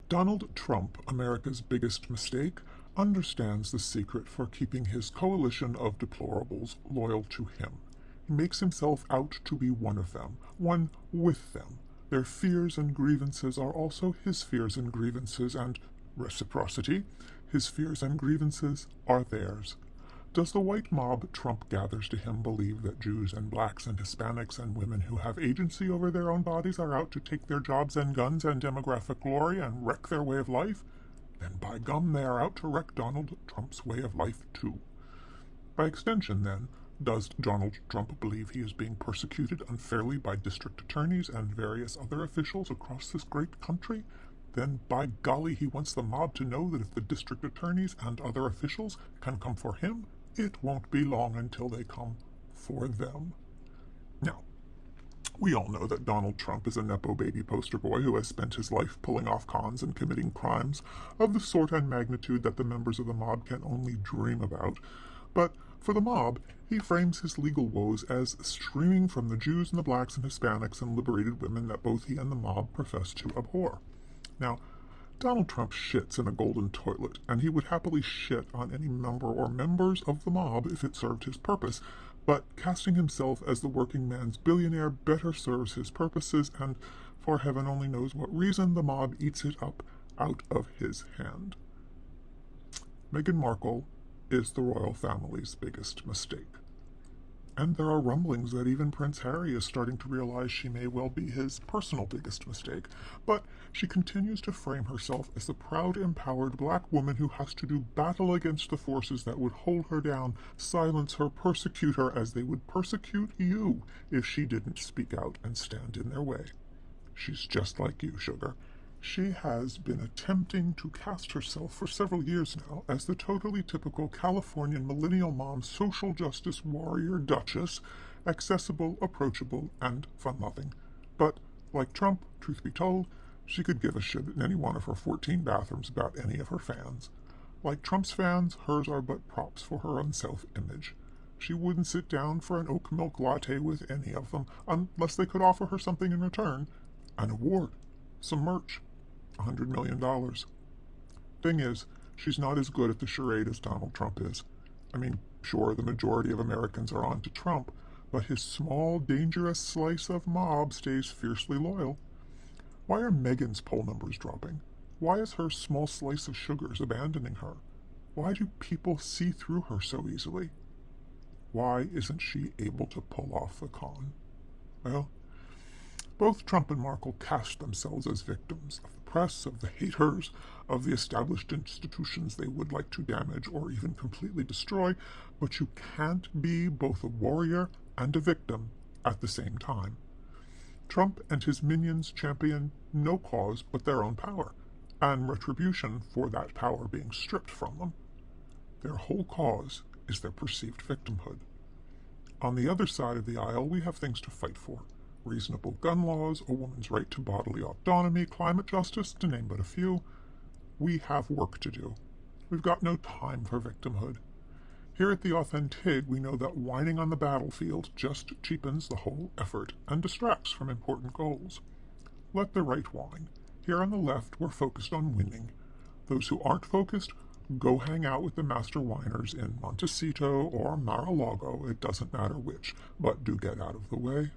Donald Trump, America's biggest mistake, understands the secret for keeping his coalition of deplorables loyal to him. He makes himself out to be one of them, one with them. Their fears and grievances are also his fears and grievances, and reciprocity. His fears and grievances are theirs. Does the white mob Trump gathers to him believe that Jews and blacks and Hispanics and women who have agency over their own bodies are out to take their jobs and guns and demographic glory and wreck their way of life? Then by gum they are out to wreck Donald Trump's way of life too. By extension, then, does Donald Trump believe he is being persecuted unfairly by district attorneys and various other officials across this great country? Then by golly he wants the mob to know that if the district attorneys and other officials can come for him, it won't be long until they come for them. Now, we all know that Donald Trump is a Nepo baby poster boy who has spent his life pulling off cons and committing crimes of the sort and magnitude that the members of the mob can only dream about. But for the mob, he frames his legal woes as streaming from the Jews and the blacks and Hispanics and liberated women that both he and the mob profess to abhor. Now, Donald Trump shits in a golden toilet, and he would happily shit on any member or members of the mob if it served his purpose, but casting himself as the working man's billionaire better serves his purposes, and for heaven only knows what reason, the mob eats it up out of his hand. Meghan Markle is the royal family's biggest mistake. And there are rumblings that even Prince Harry is starting to realize she may well be his personal biggest mistake. But she continues to frame herself as the proud, empowered black woman who has to do battle against the forces that would hold her down, silence her, persecute her as they would persecute you if she didn't speak out and stand in their way. She's just like you, sugar. She has been attempting to cast herself for several years now as the totally typical Californian millennial mom social justice warrior duchess, accessible, approachable, and fun-loving. But, like Trump, truth be told, she could give a shit in any one of her 14 bathrooms about any of her fans. Like Trump's fans, hers are but props for her own self-image. She wouldn't sit down for an oat milk latte with any of them unless they could offer her something in return. An award. Some merch. $100 million. Thing is, she's not as good at the charade as Donald Trump is. I mean, sure, the majority of Americans are on to Trump, but his small, dangerous slice of mob stays fiercely loyal. Why are Meghan's poll numbers dropping? Why is her small slice of sugars abandoning her? Why do people see through her so easily? Why isn't she able to pull off the con? Well, both Trump and Markle cast themselves as victims of the press, of the haters, of the established institutions they would like to damage or even completely destroy, but you can't be both a warrior and a victim at the same time. Trump and his minions champion no cause but their own power, and retribution for that power being stripped from them. Their whole cause is their perceived victimhood. On the other side of the aisle, we have things to fight for. Reasonable gun laws, a woman's right to bodily autonomy, climate justice, to name but a few. We have work to do. We've got no time for victimhood. Here at the Authentic, we know that whining on the battlefield just cheapens the whole effort and distracts from important goals. Let the right whine. Here on the left, we're focused on winning. Those who aren't focused, go hang out with the master whiners in Montecito or Mar-a-Lago, it doesn't matter which, but do get out of the way.